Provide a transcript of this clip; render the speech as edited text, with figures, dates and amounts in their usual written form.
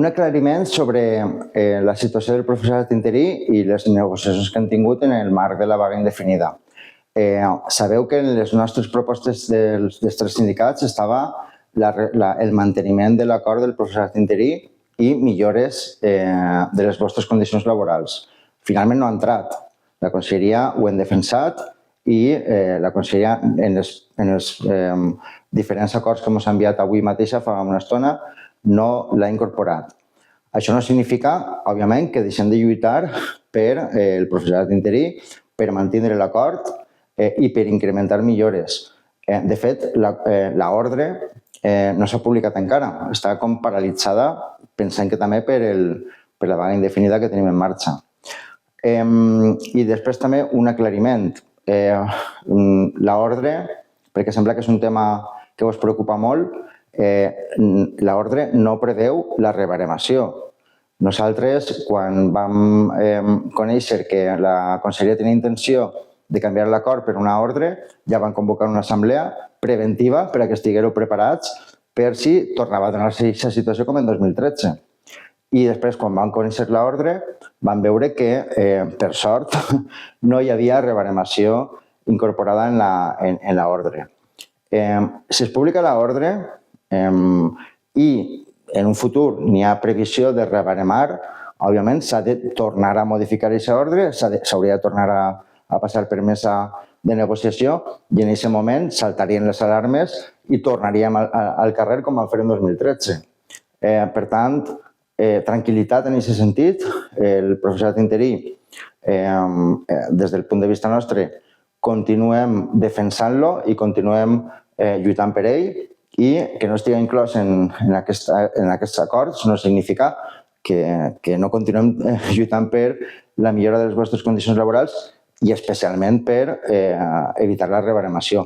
Un aclariment sobre la situació del professorat interí i les negociacions que han tingut en el marc de la vaga indefinida. Sabeu que en les nostres propostes dels tres sindicats estava el manteniment de l'acord del professorat interí i millores de les vostres condicions laborals. Finalment no ha entrat. La conselleria ho hem defensat i la conselleria en els diferents acords que ens ha enviat avui mateixa fa una estona no l'ha incorporat. Això no significa, òbviament, que deixem de lluitar per el professorat interí, per mantenir l'acord i per incrementar millores. De fet, l'ordre no s'ha publicat encara, està com paralitzada, pensant que també per la vaga indefinida que tenim en marxa. I després també un aclariment. L'ordre, perquè sembla que és un tema que us preocupa molt, l'ordre no preveu la rebaremació. Nosaltres, quan vam conèixer que la conselleria tenia intenció de canviar l'acord per una ordre, ja van convocar una assemblea preventiva per a que estigueu preparats per si tornava a donar-se aquesta situació com en 2013. I després, quan van conèixer l'ordre, van veure que, per sort, no hi havia rebaremació incorporada en l'ordre. Si es publica l'ordre i en un futur n'hi ha previsió de rebaremar, òbviament s'ha de tornar a modificar aquesta ordre, s'hauria de tornar a passar per mesa de negociació i en aquest moment saltarien les alarmes i tornaríem al carrer com vam fer en 2013. Per tant, tranquil·litat en aquest sentit. El professorat interí, des del punt de vista nostre, continuem defensant-lo i continuem lluitant per ell i que no estigui inclòs en aquests acords no significa que no continuem lluitant per la millora de les vostres condicions laborals i especialment per evitar la rebaremació.